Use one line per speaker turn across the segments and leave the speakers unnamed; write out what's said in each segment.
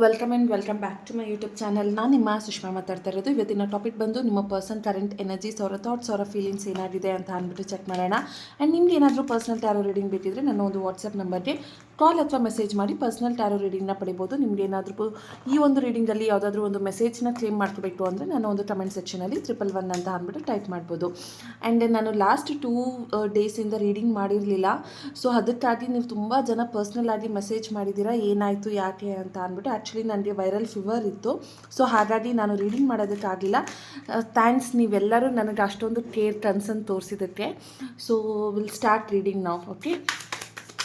Welcome back to my YouTube channel. ನಾನು ನಿಮ್ಮ ಸುಷ್ಮಾ ಮಾತಾಡ್ತಾ ಇರೋದು. ಇವತ್ತಿನ ಟಾಪಿಕ್ ಬಂದು ನಿಮ್ಮ ಪರ್ಸನ್ ಕರೆಂಟ್ ಎನರ್ಜೀಸ್, ಅವರ ಥಾಟ್ಸ್, ಅವರ ಫೀಲಿಂಗ್ಸ್ ಏನಾಗಿದೆ ಅಂತ ಅಂದ್ಬಿಟ್ಟು ಚೆಕ್ ಮಾಡೋಣ. ಆ್ಯಂಡ್ ನಿಮ್ಗೆ ಏನಾದರೂ ಪರ್ಸನಲ್ ಟ್ಯಾರೋ ರೀಡಿಂಗ್ ಬೇಕಿದ್ರೆ ನನ್ನ ಒಂದು ವಾಟ್ಸಪ್ ನಂಬರ್ಗೆ ಕಾಲ್ ಅಥವಾ ಮೆಸೇಜ್ ಮಾಡಿ ಪರ್ಸನಲ್ ಟ್ಯಾರೋ ರೀಡಿಂಗ್ನ ಪಡಿಬೋದು. ನಿಮ್ಗೆ ಏನಾದರೂ ಈ ಒಂದು ರೀಡಿಂಗಲ್ಲಿ ಯಾವುದಾದ್ರೂ ಒಂದು ಮೆಸೇಜ್ನ ಕ್ಲೇಮ್ ಮಾಡ್ಕೋಬೇಕು ಅಂದರೆ ನಾನು ಒಂದು ಕಮೆಂಟ್ ಸೆಕ್ಷನಲ್ಲಿ 111 ಅಂತ ಅಂದ್ಬಿಟ್ಟು ಟೈಪ್ ಮಾಡ್ಬೋದು. ಆ್ಯಂಡ್ ನಾನು ಲಾಸ್ಟ್ 2 ಡೇಸಿಂದ ರೀಡಿಂಗ್ ಮಾಡಿರಲಿಲ್ಲ. ಸೊ ಅದಕ್ಕಾಗಿ ನೀವು ತುಂಬ ಜನ ಪರ್ಸ್ನಲ್ ಆಗಿ ಮೆಸೇಜ್ ಮಾಡಿದ್ದೀರಾ, ಏನಾಯಿತು ಯಾಕೆ ಅಂತ ಅಂದ್ಬಿಟ್ಟು. ಆ್ಯಕ್ಚುಲಿ ನನಗೆ ವೈರಲ್ ಫೀವರ್ ಇತ್ತು, ಸೊ ಹಾಗಾಗಿ ನಾನು ರೀಡಿಂಗ್ ಮಾಡೋದಕ್ಕಾಗಲಿಲ್ಲ. ಥ್ಯಾಂಕ್ಸ್ ನೀವೆಲ್ಲರೂ ನನಗೆ ಅಷ್ಟೊಂದು ಕೇರ್ ಕನ್ಸರ್ನ್ ತೋರಿಸಿದ್ದಕ್ಕೆ. ಸೊ ವಿಲ್ ಸ್ಟಾರ್ಟ್ ರೀಡಿಂಗ್ ನಾವು. ಓಕೆ,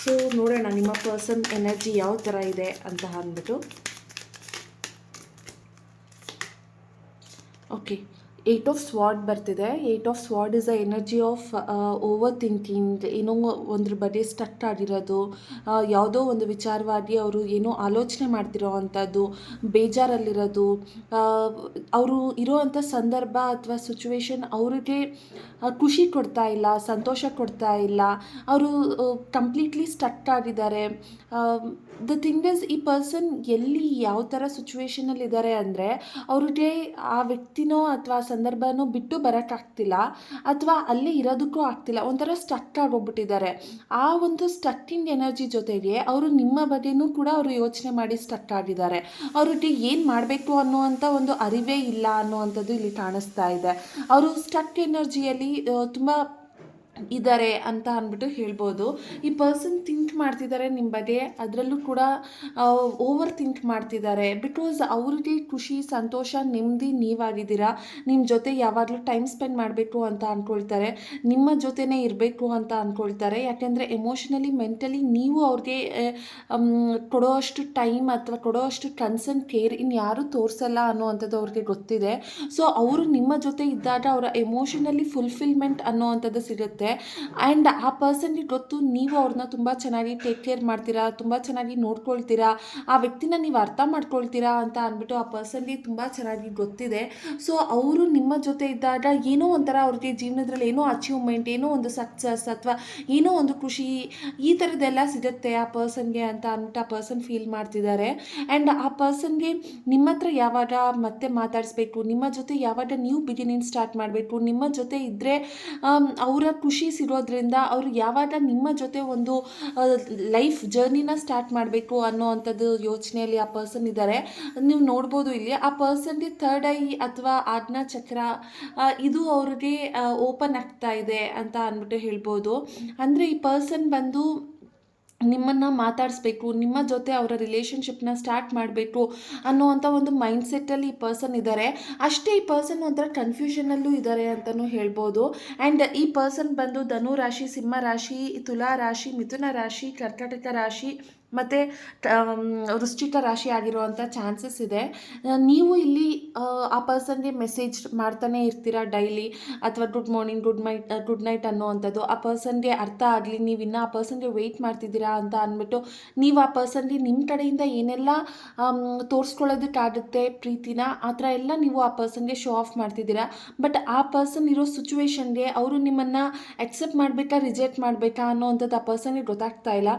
ಸೊ ನೋಡೋಣ ನಿಮ್ಮ ಪರ್ಸನ್ ಎನರ್ಜಿ ಯಾವ ಥರ ಇದೆ ಅಂತ ಅಂದ್ಬಿಟ್ಟು. ಓಕೆ, 8 ಆಫ್ ಸ್ವಾರ್ಡ್ ಬರ್ತಿದೆ. 8 of sword is a energy of over thinking. ಏನೋ ಒಂದ್ರ ಬಗ್ಗೆ ಸ್ಟಕ್ ಆಗಿರೋದು, ಯಾವುದೋ ಒಂದು ವಿಚಾರವಾಗಿ ಅವರು ಏನೋ ಆಲೋಚನೆ ಮಾಡ್ತಿರೋ ಅಂಥದ್ದು, ಬೇಜಾರಲ್ಲಿರೋದು, ಅವರು ಇರೋವಂಥ ಸಂದರ್ಭ ಅಥವಾ ಸಿಚುವೇಶನ್ ಅವ್ರಿಗೆ ಖುಷಿ ಕೊಡ್ತಾ ಇಲ್ಲ, ಸಂತೋಷ ಕೊಡ್ತಾ ಇಲ್ಲ, ಅವರು ಕಂಪ್ಲೀಟ್ಲಿ ಸ್ಟಕ್ ಆಗಿದ್ದಾರೆ. ದ ಥಿಂಗ್ ಇಸ್, ಈ ಪರ್ಸನ್ ಎಲ್ಲಿ ಯಾವ ಥರ ಸಿಚುವೇಶನಲ್ಲಿದ್ದಾರೆ ಅಂದರೆ ಅವ್ರಿಗೆ ಆ ವ್ಯಕ್ತಿನೋ ಅಥವಾ ಸಂದರ್ಭನೋ ಬಿಟ್ಟು ಬರೋಕ್ಕಾಗ್ತಿಲ್ಲ, ಅಥವಾ ಅಲ್ಲೇ ಇರೋದಕ್ಕೂ ಆಗ್ತಿಲ್ಲ, ಒಂಥರ ಸ್ಟಕ್ ಆಗೋಗ್ಬಿಟ್ಟಿದ್ದಾರೆ. ಆ ಒಂದು ಸ್ಟಕ್ಕಿಂಗ್ ಎನರ್ಜಿ ಜೊತೆಗೆ ಅವರು ನಿಮ್ಮ ಬಗ್ಗೆನೂ ಕೂಡ ಅವರು ಯೋಚನೆ ಮಾಡಿ ಸ್ಟಕ್ ಆಗಿದ್ದಾರೆ. ಅವ್ರಿಗೆ ಏನು ಮಾಡಬೇಕು ಅನ್ನುವಂಥ ಒಂದು ಅರಿವೇ ಇಲ್ಲ ಅನ್ನುವಂಥದ್ದು ಇಲ್ಲಿ ಕಾಣಿಸ್ತಾ ಇದೆ. ಅವರು ಸ್ಟಕ್ ಎನರ್ಜಿಯಲ್ಲಿ ತುಂಬ ಇದ್ದಾರೆ ಅಂತ ಅಂದ್ಬಿಟ್ಟು ಹೇಳ್ಬೋದು. ಈ ಪರ್ಸನ್ ಥಿಂಕ್ ಮಾಡ್ತಿದ್ದಾರೆ ನಿಮ್ಮ ಬಗ್ಗೆ, ಅದರಲ್ಲೂ ಕೂಡ ಓವರ್ ಥಿಂಕ್ ಮಾಡ್ತಿದ್ದಾರೆ. ಬಿಕಾಸ್ ಅವ್ರಿಗೆ ಖುಷಿ, ಸಂತೋಷ, ನೆಮ್ಮದಿ ನೀವಾಗಿದ್ದೀರಾ. ನಿಮ್ಮ ಜೊತೆ ಯಾವಾಗಲೂ ಟೈಮ್ ಸ್ಪೆಂಡ್ ಮಾಡಬೇಕು ಅಂತ ಅಂದ್ಕೊಳ್ತಾರೆ, ನಿಮ್ಮ ಜೊತೆನೇ ಇರಬೇಕು ಅಂತ ಅಂದ್ಕೊಳ್ತಾರೆ. ಯಾಕೆಂದರೆ ಎಮೋಷನಲಿ, ಮೆಂಟಲಿ ನೀವು ಅವ್ರಿಗೆ ಕೊಡೋಷ್ಟು ಟೈಮ್ ಅಥವಾ ಕೊಡೋಷ್ಟು ಕನ್ಸರ್ನ್, ಕೇರ್ ಇನ್ಯಾರೂ ತೋರಿಸಲ್ಲ ಅನ್ನೋವಂಥದ್ದು ಅವ್ರಿಗೆ ಗೊತ್ತಿದೆ. ಸೊ ಅವರು ನಿಮ್ಮ ಜೊತೆ ಇದ್ದಾಗ ಅವರ ಎಮೋಷನಲಿ ಫುಲ್ಫಿಲ್ಮೆಂಟ್ ಅನ್ನೋವಂಥದ್ದು ಸಿಗುತ್ತೆ. ಆ್ಯಂಡ್ ಆ ಪರ್ಸನ್ಗೆ ಗೊತ್ತು, ನೀವು ಅವ್ರನ್ನ ತುಂಬ ಚೆನ್ನಾಗಿ ಟೇಕ್ ಕೇರ್ ಮಾಡ್ತೀರಾ, ತುಂಬ ಚೆನ್ನಾಗಿ ನೋಡ್ಕೊಳ್ತೀರಾ, ಆ ವ್ಯಕ್ತಿನ ನೀವು ಅರ್ಥ ಮಾಡ್ಕೊಳ್ತೀರಾ ಅಂತ ಅಂದ್ಬಿಟ್ಟು ಆ ಪರ್ಸನ್ಗೆ ತುಂಬ ಚೆನ್ನಾಗಿ ಗೊತ್ತಿದೆ. ಸೊ ಅವರು ನಿಮ್ಮ ಜೊತೆ ಇದ್ದಾಗ ಏನೋ ಒಂಥರ ಅವ್ರಿಗೆ ಜೀವನದಲ್ಲಿ ಏನೋ ಅಚೀವ್ಮೆಂಟ್, ಏನೋ ಒಂದು ಸಕ್ಸಸ್ ಅಥವಾ ಏನೋ ಒಂದು ಖುಷಿ, ಈ ಥರದ್ದೆಲ್ಲ ಸಿಗುತ್ತೆ ಆ ಪರ್ಸನ್ಗೆ ಅಂತ ಅಂದ್ಬಿಟ್ಟು ಆ ಪರ್ಸನ್ ಫೀಲ್ ಮಾಡ್ತಿದ್ದಾರೆ. ಆ್ಯಂಡ್ ಆ ಪರ್ಸನ್ಗೆ ನಿಮ್ಮ ಹತ್ರ ಯಾವಾಗ ಮತ್ತೆ ಮಾತಾಡಿಸ್ಬೇಕು, ನಿಮ್ಮ ಜೊತೆ ಯಾವಾಗ ನೀವು ಬಿಗಿನಿಂಗ್ ಸ್ಟಾರ್ಟ್ ಮಾಡಬೇಕು, ನಿಮ್ಮ ಜೊತೆ ಇದ್ದರೆ ಅವರ ಖುಷಿ ಸಿಗೋದ್ರಿಂದ ಅವರು ಯಾವಾಗ ನಿಮ್ಮ ಜೊತೆ ಒಂದು ಲೈಫ್ ಜರ್ನಿನ ಸ್ಟಾರ್ಟ್ ಮಾಡಬೇಕು ಅನ್ನೋ ಅಂಥದ್ದು ಯೋಚನೆಯಲ್ಲಿ ಆ ಪರ್ಸನ್ ಇದ್ದಾರೆ. ನೀವು ನೋಡ್ಬೋದು ಇಲ್ಲಿ ಆ ಪರ್ಸನ್ಗೆ ಥರ್ಡ್ ಐ ಅಥವಾ ಆಜ್ಞಾ ಚಕ್ರ ಇದು ಅವ್ರಿಗೆ ಓಪನ್ ಆಗ್ತಾ ಇದೆ ಅಂತ ಅಂದ್ಬಿಟ್ಟು ಹೇಳ್ಬೋದು. ಅಂದರೆ ಈ ಪರ್ಸನ್ ಬಂದು ನಿಮ್ಮನ್ನು ಮಾತಾಡಿಸ್ಬೇಕು, ನಿಮ್ಮ ಜೊತೆ ಅವರ ರಿಲೇಷನ್ಶಿಪ್ನ ಸ್ಟಾರ್ಟ್ ಮಾಡಬೇಕು ಅನ್ನೋವಂಥ ಒಂದು ಮೈಂಡ್ಸೆಟ್ಟಲ್ಲಿ ಈ ಪರ್ಸನ್ ಇದ್ದಾರೆ. ಅಷ್ಟೇ ಈ ಪರ್ಸನ್ ಒಂಥರ ಕನ್ಫ್ಯೂಷನಲ್ಲೂ ಇದ್ದಾರೆ ಅಂತಲೂ ಹೇಳ್ಬೋದು. ಆ್ಯಂಡ್ ಈ ಪರ್ಸನ್ ಬಂದು ಧನು ರಾಶಿ, ಸಿಂಹ ರಾಶಿ, ತುಲಾ ರಾಶಿ, ಮಿಥುನ ರಾಶಿ, ಕರ್ಕಾಟಕ ರಾಶಿ ಮತ್ತು ವೃಶ್ಚಿಕ ರಾಶಿ ಆಗಿರುವಂಥ ಚಾನ್ಸಸ್ ಇದೆ. ನೀವು ಇಲ್ಲಿ ಆ ಪರ್ಸನ್ಗೆ ಮೆಸೇಜ್ ಮಾಡ್ತಾನೆ ಇರ್ತೀರಾ ಡೈಲಿ, ಅಥವಾ ಗುಡ್ ಮಾರ್ನಿಂಗ್, ಗುಡ್ ನೈಟ್ ಅನ್ನೋವಂಥದ್ದು ಆ ಪರ್ಸನ್ಗೆ ಅರ್ಥ ಆಗಲಿ, ನೀವು ಇನ್ನೂ ಆ ಪರ್ಸನ್ಗೆ ವೆಯ್ಟ್ ಮಾಡ್ತಿದ್ದೀರಾ ಅಂತ ಅಂದ್ಬಿಟ್ಟು ನೀವು ಆ ಪರ್ಸನ್ಗೆ ನಿಮ್ಮ ಕಡೆಯಿಂದ ಏನೆಲ್ಲ ತೋರಿಸ್ಕೊಳ್ಳೋದಕ್ಕಾಗುತ್ತೆ ಪ್ರೀತಿನ, ಆ ಥರ ಎಲ್ಲ ನೀವು ಆ ಪರ್ಸನ್ಗೆ ಶೋ ಆಫ್ ಮಾಡ್ತಿದ್ದೀರಾ. ಬಟ್ ಆ ಪರ್ಸನ್ ಇರೋ ಸಿಚುವೇಶನ್ಗೆ ಅವರು ನಿಮ್ಮನ್ನು ಅಕ್ಸೆಪ್ಟ್ ಮಾಡಬೇಕಾ, ರಿಜೆಕ್ಟ್ ಮಾಡಬೇಕಾ ಅನ್ನೋವಂಥದ್ದು ಆ ಪರ್ಸನ್ಗೆ ಗೊತ್ತಾಗ್ತಾ ಇಲ್ಲ.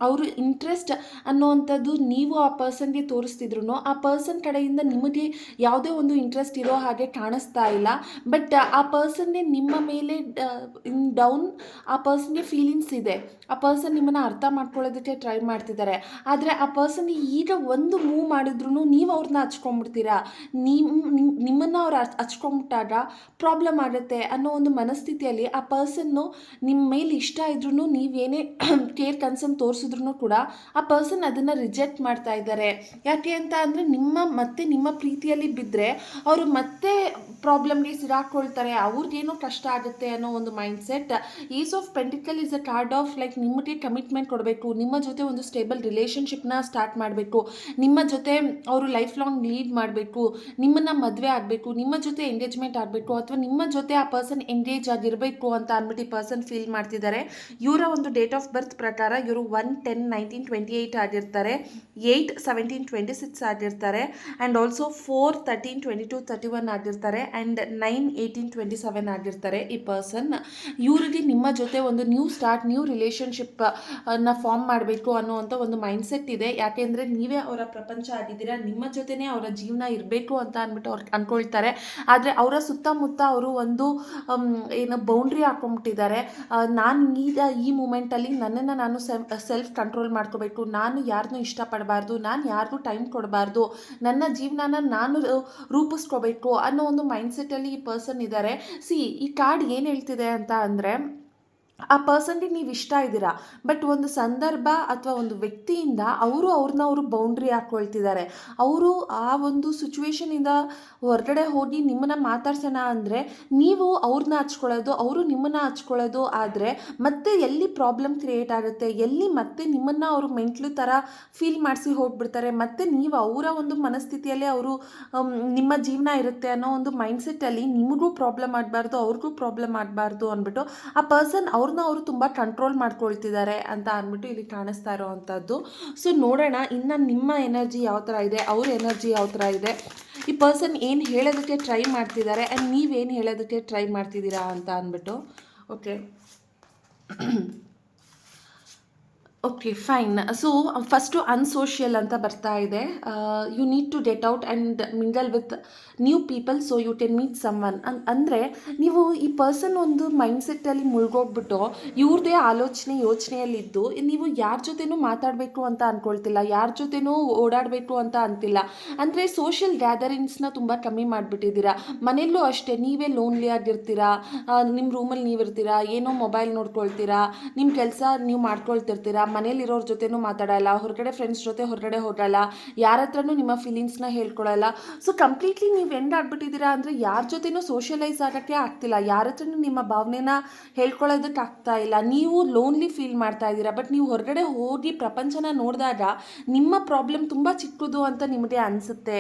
ಅವರು ಇಂಟ್ರೆಸ್ಟ್ ಅನ್ನೋವಂಥದ್ದು ನೀವು ಆ ಪರ್ಸನ್ಗೆ ತೋರಿಸ್ತಿದ್ರು ಆ ಪರ್ಸನ್ ಕಡೆಯಿಂದ ನಿಮಗೆ ಯಾವುದೇ ಒಂದು ಇಂಟ್ರೆಸ್ಟ್ ಇರೋ ಹಾಗೆ ಕಾಣಿಸ್ತಾ ಇಲ್ಲ. ಬಟ್ ಆ ಪರ್ಸನ್ಗೆ ನಿಮ್ಮ ಮೇಲೆ ಡೌನ್ ಆ ಪರ್ಸನ್ಗೆ ಫೀಲಿಂಗ್ಸ್ ಇದೆ. ಆ ಪರ್ಸನ್ ನಿಮ್ಮನ್ನು ಅರ್ಥ ಮಾಡ್ಕೊಳ್ಳೋದಕ್ಕೆ ಟ್ರೈ ಮಾಡ್ತಿದ್ದಾರೆ. ಆದರೆ ಆ ಪರ್ಸನ್ಗೆ ಈಗ ಒಂದು ಮೂವ್ ಮಾಡಿದ್ರು ನೀವು ಅವ್ರನ್ನ ಹಚ್ಕೊಂಡ್ಬಿಡ್ತೀರಾ. ನಿಮ್ಮನ್ನು ಅವ್ರು ಹಚ್ಕೊಂಡ್ಬಿಟ್ಟಾಗ ಪ್ರಾಬ್ಲಮ್ ಆಗುತ್ತೆ ಅನ್ನೋ ಒಂದು ಮನಸ್ಥಿತಿಯಲ್ಲಿ ಆ ಪರ್ಸನ್ನು ನಿಮ್ಮ ಮೇಲೆ ಇಷ್ಟ ಇದ್ರೂ ನೀವೇನೇ ಕೇರ್ ಕನ್ಸರ್ನ್ ತೋರಿಸಿದ್ರು ಕೂಡ ಆ ಪರ್ಸನ್ ಅದನ್ನು ರಿಜೆಕ್ಟ್ ಮಾಡ್ತಾ ಇದ್ದಾರೆ. ಯಾಕೆ ಅಂತ ಅಂದರೆ ನಿಮ್ಮ ಪ್ರೀತಿಯಲ್ಲಿ ಬಿದ್ದರೆ ಅವರು ಮತ್ತೆ ಪ್ರಾಬ್ಲಮ್ಗೆ ಸಿಗಾಕೊಳ್ತಾರೆ, ಅವ್ರಿಗೇನೋ ಕಷ್ಟ ಆಗುತ್ತೆ ಅನ್ನೋ ಒಂದು mindset. Is of pentacle is a card of like ನಿಮಗೆ ಕಮಿಟ್ಮೆಂಟ್ ಕೊಡಬೇಕು, ನಿಮ್ಮ ಜೊತೆ ಒಂದು ಸ್ಟೇಬಲ್ ರಿಲೇಷನ್ಶಿಪ್ನ ಸ್ಟಾರ್ಟ್ ಮಾಡಬೇಕು, ನಿಮ್ಮ ಜೊತೆ ಅವರು ಲೈಫ್ ಲಾಂಗ್ ಲೀಡ್ ಮಾಡಬೇಕು, ನಿಮ್ಮನ್ನು ಮದುವೆ ಆಗಬೇಕು, ನಿಮ್ಮ ಜೊತೆ ಎಂಗೇಜ್ಮೆಂಟ್ ಆಗಬೇಕು, ಅಥವಾ ನಿಮ್ಮ ಜೊತೆ ಆ ಪರ್ಸನ್ ಎಂಗೇಜ್ ಆಗಿರಬೇಕು ಅಂತ ಅಂದ್ಬಿಟ್ಟು ಈ ಪರ್ಸನ್ ಫೀಲ್ ಮಾಡ್ತಿದ್ದಾರೆ. ಇವರ ಒಂದು ಡೇಟ್ ಆಫ್ ಬರ್ತ್ ಪ್ರಕಾರ ಆಡಿರೋರು 1, 10, 19, 28 ಆಡಿರ್ತಾರೆ, 8, 17, 26 ಆಡಿರ್ತಾರೆ, ಆ್ಯಂಡ್ ಆಲ್ಸೋ 4, 13, 22, 31 ಆಡಿರ್ತಾರೆ, ಆ್ಯಂಡ್ 9, 18, 27 ಆಡಿರ್ತಾರೆ ಈ ಪರ್ಸನ್. ಇವರಿಗೆ ನಿಮ್ಮ ಜೊತೆ ಒಂದು new start, new relationship form ಮಾಡಬೇಕು ಅನ್ನೋವಂಥ ಒಂದು ಮೈಂಡ್ಸೆಟ್ ಇದೆ. ಯಾಕೆಂದರೆ ನೀವೇ ಅವರ ಪ್ರಪಂಚ ಆಗಿದ್ದೀರಾ, ನಿಮ್ಮ ಜೊತೆನೇ ಅವರ ಜೀವನ ಇರಬೇಕು ಅಂತ ಅಂದ್ಬಿಟ್ಟು ಅವ್ರು ಅಂದ್ಕೊಳ್ತಾರೆ. ಆದರೆ ಅವರ ಸುತ್ತಮುತ್ತ ಅವರು ಒಂದು ಏನು ಬೌಂಡ್ರಿ ಹಾಕೊಂಡ್ಬಿಟ್ಟಿದ್ದಾರೆ. ನಾನು ಈ ಮೂಮೆಂಟಲ್ಲಿ ನನ್ನನ್ನು ನಾನು ಸೆಲ್ಫ್ ಕಂಟ್ರೋಲ್ ಮಾಡ್ಕೋಬೇಕು, ನಾನು ಯಾರನ್ನೂ ಇಷ್ಟಪಡಬಾರ್ದು, ನಾನು ಯಾರಿಗೂ ಟೈಮ್ ಕೊಡಬಾರ್ದು, ನನ್ನ ಜೀವನನ ನಾನು ರೂಪಿಸ್ಕೋಬೇಕು ಅನ್ನೋ ಒಂದು ಮೈಂಡ್ಸೆಟ್ಟಲ್ಲಿ ಈ ಪರ್ಸನ್ ಇದ್ದಾರೆ. ಈ ಕಾರ್ಡ್ ಏನು ಹೇಳ್ತಿದೆ ಅಂತ ಅಂದರೆ, ಆ ಪರ್ಸನ್ಗೆ ನೀವು ಇಷ್ಟ ಇದ್ದೀರಾ, ಬಟ್ ಒಂದು ಸಂದರ್ಭ ಅಥವಾ ಒಂದು ವ್ಯಕ್ತಿಯಿಂದ ಅವರು ಬೌಂಡ್ರಿ ಹಾಕ್ಕೊಳ್ತಿದ್ದಾರೆ. ಅವರು ಆ ಒಂದು ಸಿಚುವೇಶನಿಂದ ಹೊರಗಡೆ ಹೋಗಿ ನಿಮ್ಮನ್ನು ಮಾತಾಡ್ಸೋಣ ಅಂದರೆ ನೀವು ಅವ್ರನ್ನ ಹಚ್ಕೊಳ್ಳೋದು, ಅವರು ನಿಮ್ಮನ್ನು ಹಚ್ಕೊಳ್ಳೋದು ಆದರೆ ಮತ್ತೆ ಎಲ್ಲಿ ಪ್ರಾಬ್ಲಮ್ ಕ್ರಿಯೇಟ್ ಆಗುತ್ತೆ, ಎಲ್ಲಿ ಮತ್ತೆ ನಿಮ್ಮನ್ನು ಅವರು ಮೆಂಟ್ಲು ಥರ ಫೀಲ್ ಮಾಡಿಸಿ ಹೋಗ್ಬಿಡ್ತಾರೆ, ಮತ್ತು ನೀವು ಅವರ ಒಂದು ಮನಸ್ಥಿತಿಯಲ್ಲೇ ಅವರು ನಿಮ್ಮ ಜೀವನ ಇರುತ್ತೆ ಅನ್ನೋ ಒಂದು ಮೈಂಡ್ಸೆಟ್ಟಲ್ಲಿ ನಿಮಗೂ ಪ್ರಾಬ್ಲಮ್ ಆಗಬಾರ್ದು, ಅವ್ರಿಗೂ ಪ್ರಾಬ್ಲಮ್ ಆಗಬಾರ್ದು ಅಂದ್ಬಿಟ್ಟು ಆ ಪರ್ಸನ್ ಅವರು ತುಂಬ ಕಂಟ್ರೋಲ್ ಮಾಡ್ಕೊಳ್ತಿದ್ದಾರೆ ಅಂತ ಅಂದ್ಬಿಟ್ಟು ಇಲ್ಲಿ ಕಾಣಿಸ್ತಾ ಇರೋವಂಥದ್ದು. ಸೊ ನೋಡೋಣ ಇನ್ನು ನಿಮ್ಮ ಎನರ್ಜಿ ಯಾವ ಥರ ಇದೆ, ಅವ್ರ ಎನರ್ಜಿ ಯಾವ ಥರ ಇದೆ, ಈ ಪರ್ಸನ್ ಏನು ಹೇಳೋದಕ್ಕೆ ಟ್ರೈ ಮಾಡ್ತಿದ್ದಾರೆ ಆ್ಯಂಡ್ ನೀವೇನು ಹೇಳೋದಕ್ಕೆ ಟ್ರೈ ಮಾಡ್ತಿದ್ದೀರಾ ಅಂತ ಅಂದ್ಬಿಟ್ಟು. Okay fine. So first unsocial ಅಂತ ಬರ್ತಾ ಇದೆ. You need to get out and mingle with new people so you can meet someone ಅಂದರೆ ನೀವು ಈ ಪರ್ಸನ್ ಒಂದು ಮೈಂಡ್ಸೆಟ್ಟಲ್ಲಿ ಮುಳುಗೋಗ್ಬಿಟ್ಟು ಇವ್ರದ್ದೇ ಯೋಚನೆಯಲ್ಲಿದ್ದು ನೀವು ಯಾರ ಜೊತೆನೂ ಮಾತಾಡಬೇಕು ಅಂತ ಅಂದ್ಕೊಳ್ತಿಲ್ಲ, ಯಾರ ಜೊತೆನೂ ಓಡಾಡಬೇಕು ಅಂತ ಅಂತಿಲ್ಲ. ಅಂದರೆ ಸೋಷಿಯಲ್ ಗ್ಯಾದರಿಂಗ್ಸ್ನ ತುಂಬ ಕಮ್ಮಿ ಮಾಡಿಬಿಟ್ಟಿದ್ದೀರಾ. ಮನೆಯಲ್ಲೂ ಅಷ್ಟೇ ನೀವೇ ಲೋನ್ಲಿ ಆಗಿರ್ತೀರಾ, ನಿಮ್ಮ ರೂಮಲ್ಲಿ ನೀವಿರ್ತೀರಾ, ಏನೋ ಮೊಬೈಲ್ ನೋಡ್ಕೊಳ್ತೀರಾ, ನಿಮ್ಮ ಕೆಲಸ ನೀವು ಮಾಡ್ಕೊಳ್ತಿರ್ತೀರಾ, ಮನೇಲಿರೋರ ಜೊತೆನೂ ಮಾತಾಡಲ್ಲ, ಹೊರಗಡೆ ಫ್ರೆಂಡ್ಸ್ ಜೊತೆ ಹೊರಗಡೆ ಹೋಗಲ್ಲ, ಯಾರ ಹತ್ರನೂ ನಿಮ್ಮ ಫೀಲಿಂಗ್ಸ್ನ ಹೇಳ್ಕೊಳಲ್ಲ. ಸೊ ಕಂಪ್ಲೀಟ್ಲಿ ನೀವು ಆಗ್ಬಿಟ್ಟಿದ್ದೀರಾ ಅಂದರೆ ಯಾರ ಜೊತೆನೂ ಸೋಷಿಯಲೈಸ್ ಆಗೋಕ್ಕೆ ಆಗ್ತಿಲ್ಲ, ಯಾರ ಹತ್ರನೂ ನಿಮ್ಮ ಭಾವನೆನ ಹೇಳ್ಕೊಳ್ಳೋದಕ್ಕೆ ಆಗ್ತಾ ಇಲ್ಲ, ನೀವು ಲೋನ್ಲಿ ಫೀಲ್ ಮಾಡ್ತಾ ಇದ್ದೀರಾ. ಬಟ್ ನೀವು ಹೊರಗಡೆ ಹೋಗಿ ಪ್ರಪಂಚನ ನೋಡಿದಾಗ ನಿಮ್ಮ ಪ್ರಾಬ್ಲಮ್ ತುಂಬ ಚಿಕ್ಕದು ಅಂತ ನಿಮಗೆ ಅನಿಸುತ್ತೆ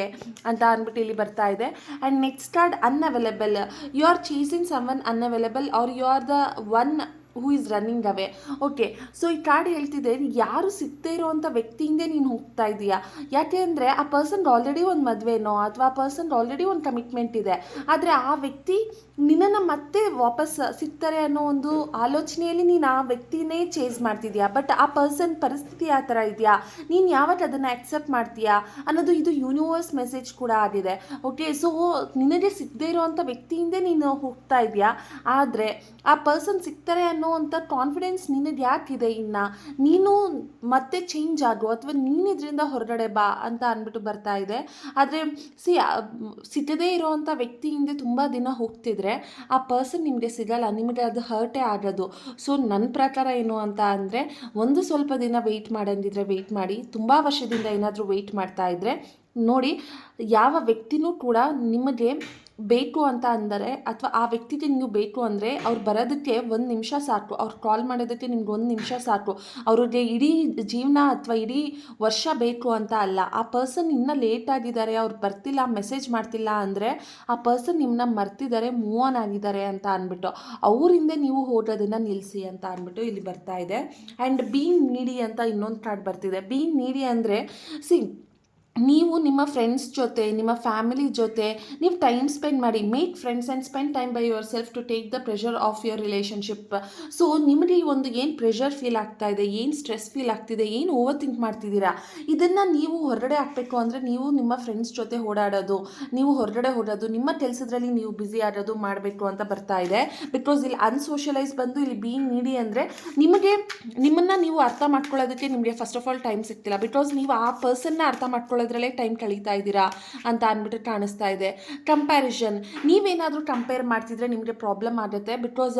ಅಂತ ಅಂದ್ಬಿಟ್ಟು ಇಲ್ಲಿ ಬರ್ತಾ ಇದೆ. And next card unavailable. You are chasing someone unavailable or you are the one who is running away. Okay, so ಈ ಕಾರ್ಡ್ ಹೇಳ್ತಿದೆ ಯಾರು ಸಿಗದೇ ಇರೋವಂಥ ವ್ಯಕ್ತಿಯಿಂದೇ ನೀನು ಹೋಗ್ತಾ ಇದೆಯಾ. ಯಾಕೆ ಅಂದರೆ ಆ ಪರ್ಸನ್ಗೆ ಆಲ್ರೆಡಿ ಒಂದು ಮದುವೆನೋ ಅಥವಾ ಆ ಪರ್ಸನ್ಗೆ ಆಲ್ರೆಡಿ ಒಂದು ಕಮಿಟ್ಮೆಂಟ್ ಇದೆ, ಆದರೆ ಆ ವ್ಯಕ್ತಿ ನಿನ್ನನ್ನು ಮತ್ತೆ ವಾಪಸ್ ಸಿಗ್ತಾರೆ ಅನ್ನೋ ಒಂದು ಆಲೋಚನೆಯಲ್ಲಿ ನೀನು ಆ ವ್ಯಕ್ತಿನೇ ಚೇಸ್ ಮಾಡ್ತಿದ್ಯಾ. ಬಟ್ ಆ ಪರ್ಸನ್ ಪರಿಸ್ಥಿತಿ ಆ ಥರ ಇದೆಯಾ, ನೀನು ಯಾವಾಗ ಅದನ್ನು ಆಕ್ಸೆಪ್ಟ್ ಮಾಡ್ತೀಯಾ ಅನ್ನೋದು ಇದು ಯೂನಿವರ್ಸ್ ಮೆಸೇಜ್ ಕೂಡ ಆಗಿದೆ. ಓಕೆ, ಸೊ ನಿನಗೆ ಸಿಗದೇ ಇರೋವಂಥ ವ್ಯಕ್ತಿಯಿಂದೇ ನೀನು ಹೋಗ್ತಾ ಇದೆಯಾ, ಆದರೆ ಆ ಪರ್ಸನ್ ಸಿಗ್ತಾರೆ ಅನ್ನೋವಂಥ ಕಾನ್ಫಿಡೆನ್ಸ್ ನಿನಗೆ ಯಾಕಿದೆ, ಇನ್ನು ನೀನು ಮತ್ತೆ ಚೇಂಜ್ ಆಗು ಅಥವಾ ನೀನು ಇದರಿಂದ ಹೊರಗಡೆ ಬಾ ಅಂತ ಅಂದ್ಬಿಟ್ಟು ಬರ್ತಾ ಇದೆ. ಆದರೆ ಸಿಗದೇ ಇರೋವಂಥ ವ್ಯಕ್ತಿಯಿಂದ ತುಂಬ ದಿನ ಹೋಗ್ತಿದ್ರೆ ಆ ಪರ್ಸನ್ ನಿಮಗೆ ಸಿಗಲ್ಲ, ನಿಮಗೆ ಅದು ಹರ್ಟೇ ಆಗೋದು. ಸೊ ನನ್ನ ಪ್ರಕಾರ ಏನು ಅಂತ ಅಂದರೆ ಒಂದು ಸ್ವಲ್ಪ ದಿನ ವೆಯ್ಟ್ ಮಾಡಂದಿದ್ರೆ ವೆಯ್ಟ್ ಮಾಡಿ, ತುಂಬ ವರ್ಷದಿಂದ ಏನಾದರೂ ವೆಯ್ಟ್ ಮಾಡ್ತಾ ಇದ್ದರೆ ನೋಡಿ ಯಾವ ವ್ಯಕ್ತಿನೂ ಕೂಡ ನಿಮಗೆ ಬೇಕು ಅಂತ ಅಂದರೆ ಅಥವಾ ಆ ವ್ಯಕ್ತಿಗೆ ನೀವು ಬೇಕು ಅಂದರೆ ಅವ್ರು ಬರೋದಕ್ಕೆ 1 ನಿಮಿಷ ಸಾಕು, ಅವ್ರು ಕಾಲ್ ಮಾಡೋದಕ್ಕೆ ನಿಮ್ಗೆ 1 ನಿಮಿಷ ಸಾಕು. ಅವ್ರಿಗೆ ಇಡೀ ಜೀವನ ಅಥವಾ ಇಡೀ ವರ್ಷ ಬೇಕು ಅಂತ ಅಲ್ಲ. ಆ ಪರ್ಸನ್ ಇನ್ನೂ ಲೇಟ್ ಆಗಿದ್ದಾರೆ, ಅವ್ರು ಬರ್ತಿಲ್ಲ, ಮೆಸೇಜ್ ಮಾಡ್ತಿಲ್ಲ ಅಂದರೆ ಆ ಪರ್ಸನ್ ನಿಮ್ಮನ್ನ ಮರ್ತಿದ್ದಾರೆ, ಮೂವ್ ಆನ್ ಆಗಿದ್ದಾರೆ ಅಂತ ಅಂದ್ಬಿಟ್ಟು ಅವರಿಂದ ನೀವು ಹೋಗೋದನ್ನು ನಿಲ್ಲಿಸಿ ಅಂತ ಅಂದ್ಬಿಟ್ಟು ಇಲ್ಲಿ ಬರ್ತಾ ಇದೆ. ಆ್ಯಂಡ್ ಬೀಯಿಂಗ್ ನೀಡಿ ಅಂತ ಇನ್ನೊಂದು ಕಾರ್ಡ್ ಬರ್ತಿದೆ. ಬೀಯಿಂಗ್ ನೀಡಿ ಅಂದರೆ ನೀವು ನಿಮ್ಮ ಫ್ರೆಂಡ್ಸ್ ಜೊತೆ, ನಿಮ್ಮ ಫ್ಯಾಮಿಲಿ ಜೊತೆ ನೀವು ಟೈಮ್ ಸ್ಪೆಂಡ್ ಮಾಡಿ. Make friends and spend time by yourself to take the pressure off your relationship. So ನಿಮಗೆ ಒಂದು ಏನು ಪ್ರೆಷರ್ ಫೀಲ್ ಆಗ್ತಾ ಇದೆ, ಏನು ಸ್ಟ್ರೆಸ್ ಫೀಲ್ ಆಗ್ತಿದೆ, ಏನು ಓವರ್ ಥಿಂಕ್ ಮಾಡ್ತಿದ್ದೀರಾ, ಇದನ್ನು ನೀವು ಹೊರಗಡೆ ಹಾಕಬೇಕು ಅಂದರೆ ನೀವು ನಿಮ್ಮ ಫ್ರೆಂಡ್ಸ್ ಜೊತೆ ಓಡಾಡೋದು, ನೀವು ಹೊರಗಡೆ ಹೋಗೋದು, ನಿಮ್ಮ ಕೆಲಸದಲ್ಲಿ ನೀವು ಬ್ಯುಸಿ ಆಗೋದು ಮಾಡಬೇಕು ಅಂತ ಬರ್ತಾ ಇದೆ. ಬಿಕಾಸ್ ಇಲ್ಲಿ ಅನ್ಸೋಷಲೈಸ್ ಬಂದು ಇಲ್ಲಿ ಬೀಯಿಂಗ್ ನೀಡಿ ಅಂದರೆ ನಿಮ್ಮನ್ನು ನೀವು ಅರ್ಥ ಮಾಡ್ಕೊಳ್ಳೋದಕ್ಕೆ ನಿಮಗೆ ಫಸ್ಟ್ ಆಫ್ ಆಲ್ ಟೈಮ್ ಸಿಗ್ತಿಲ್ಲ. ಬಿಕಾಸ್ ನೀವು ಆ ಪರ್ಸನ್ನ ಅರ್ಥ ಮಾಡ್ಕೊಳ್ಳೋದ್ರಲ್ಲೇ ಟೈಮ್ ಕಳೀತಾ ಇದ್ದೀರಾ ಅಂತ ಅಂದ್ಬಿಟ್ಟು ಕಾಣಿಸ್ತಾ ಇದೆ. ಕಂಪ್ಯಾರಿಸನ್, ನೀವೇನಾದರೂ ಕಂಪೇರ್ ಮಾಡ್ತಿದ್ರೆ ನಿಮಗೆ ಪ್ರಾಬ್ಲಮ್ ಆಗುತ್ತೆ. ಬಿಕಾಸ್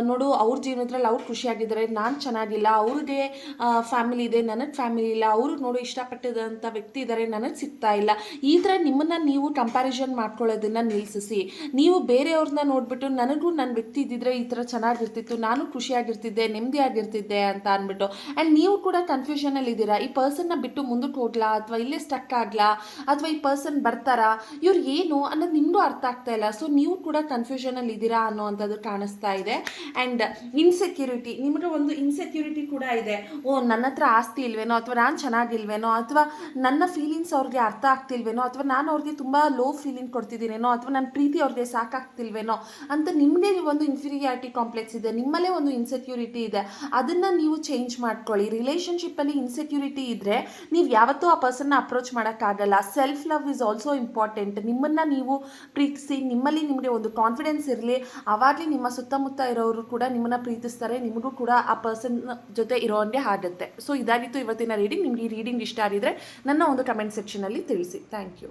ನೋಡು ಅವ್ರ ಜೀವನದಲ್ಲಿ ಅವ್ರು ಖುಷಿಯಾಗಿದ್ದಾರೆ, ನಾನು ಚೆನ್ನಾಗಿಲ್ಲ, ಅವ್ರಿಗೆ ಫ್ಯಾಮಿಲಿ ಇದೆ, ನನಗೆ ಫ್ಯಾಮಿಲಿ ಇಲ್ಲ, ಅವರು ನೋಡು ಇಷ್ಟಪಟ್ಟಿದಂಥ ವ್ಯಕ್ತಿ ಇದ್ದಾರೆ, ನನಗೆ ಸಿಗ್ತಾ ಇಲ್ಲ. ಈ ಥರ ನಿಮ್ಮನ್ನು ನೀವು ಕಂಪ್ಯಾರಿಸನ್ ಮಾಡ್ಕೊಳ್ಳೋದನ್ನು ನಿಲ್ಲಿಸಿ. ನೀವು ಬೇರೆಯವ್ರನ್ನ ನೋಡಿಬಿಟ್ಟು ನನಗೂ ನನ್ನ ವ್ಯಕ್ತಿ ಇದ್ದಿದ್ರೆ ಈ ಥರ ಚೆನ್ನಾಗಿರ್ತಿತ್ತು, ನಾನು ಖುಷಿಯಾಗಿರ್ತಿದ್ದೆ, ನೆಮ್ಮದಿಯಾಗಿರ್ತಿದ್ದೆ ಅಂತ ಅಂದ್ಬಿಟ್ಟು. ಆ್ಯಂಡ್ ನೀವು ಕೂಡ ಕನ್ಫ್ಯೂಷನಲ್ಲಿ ಇದ್ದೀರಾ, ಈ ಪರ್ಸನ್ನ ಬಿಟ್ಟು ಮುಂದಕ್ಕೆ ಹೋಗ್ಲಾ ಅಥವಾ ಇಲ್ಲೇ ಸ್ಟಕ್ ಮಾಡೋಕ್ಕಾಗಲ್ಲ, ಅಥವಾ ಈ ಪರ್ಸನ್ ಬರ್ತಾರಾ, ಇವ್ರು ಏನು ಅನ್ನೋದು ನಿಮಗೂ ಅರ್ಥ ಆಗ್ತಾ ಇಲ್ಲ. ಸೊ ನೀವು ಕೂಡ ಕನ್ಫ್ಯೂಷನಲ್ಲಿ ಇದ್ದೀರಾ ಅನ್ನೋವಂಥದ್ದು ಕಾಣಿಸ್ತಾ ಇದೆ. ಆ್ಯಂಡ್ ಇನ್ಸೆಕ್ಯೂರಿಟಿ, ನಿಮಗೆ ಒಂದು ಇನ್ಸೆಕ್ಯೂರಿಟಿ ಕೂಡ ಇದೆ. ಓ, ನನ್ನ ಹತ್ರ ಆಸ್ತಿ ಇಲ್ವೇನೋ, ಅಥವಾ ನಾನು ಚೆನ್ನಾಗಿಲ್ವೇನೋ, ಅಥವಾ ನನ್ನ ಫೀಲಿಂಗ್ಸ್ ಅವ್ರಿಗೆ ಅರ್ಥ ಆಗ್ತಿಲ್ವೇನೋ, ಅಥವಾ ನಾನು ಅವ್ರಿಗೆ ತುಂಬ ಲೋ ಫೀಲಿಂಗ್ ಕೊಡ್ತಿದ್ದೀನೇನೋ, ಅಥವಾ ನನ್ನ ಪ್ರೀತಿ ಅವ್ರಿಗೆ ಸಾಕಾಗ್ತಿಲ್ವೇನೋ ಅಂತ ನಿಮ್ಮದೇ ಒಂದು ಇನ್ಫೀರಿಯಾರಿಟಿ ಕಾಂಪ್ಲೆಕ್ಸ್ ಇದೆ, ನಿಮ್ಮಲ್ಲೇ ಒಂದು ಇನ್ಸೆಕ್ಯೂರಿಟಿ ಇದೆ. ಅದನ್ನು ನೀವು ಚೇಂಜ್ ಮಾಡ್ಕೊಳ್ಳಿ. ರಿಲೇಷನ್ಶಿಪ್ಪಲ್ಲಿ ಇನ್ಸೆಕ್ಯೂರಿಟಿ ಇದ್ದರೆ ನೀವು ಯಾವತ್ತೂ ಆ ಪರ್ಸನ್ನ ಅಪ್ರೋಚ್ ಮಾಡೋಕ್ಕಾಗಲ್ಲ. Self love is also important. ನಿಮ್ಮನ್ನು ನೀವು ಪ್ರೀತಿಸಿ, ನಿಮ್ಮಲ್ಲಿ ನಿಮಗೆ ಒಂದು ಕಾನ್ಫಿಡೆನ್ಸ್ ಇರಲಿ, ಆವಾಗಲೇ ನಿಮ್ಮ ಸುತ್ತಮುತ್ತ ಇರೋರು ಕೂಡ ನಿಮ್ಮನ್ನು ಪ್ರೀತಿಸ್ತಾರೆ, ನಿಮಗೂ ಕೂಡ ಆ ಪರ್ಸನ್ ಜೊತೆ ಇರೋಂಗೆ ಆಗುತ್ತೆ. ಸೊ ಇದಾಗಿತ್ತು ಇವತ್ತಿನ ರೀಡಿಂಗ್. ನಿಮ್ಗೆ ಈ ರೀಡಿಂಗ್ ಇಷ್ಟ ಆಗಿದ್ರೆ ನನ್ನ ಒಂದು ಕಮೆಂಟ್ ಸೆಕ್ಷನಲ್ಲಿ ತಿಳಿಸಿ. Thank you.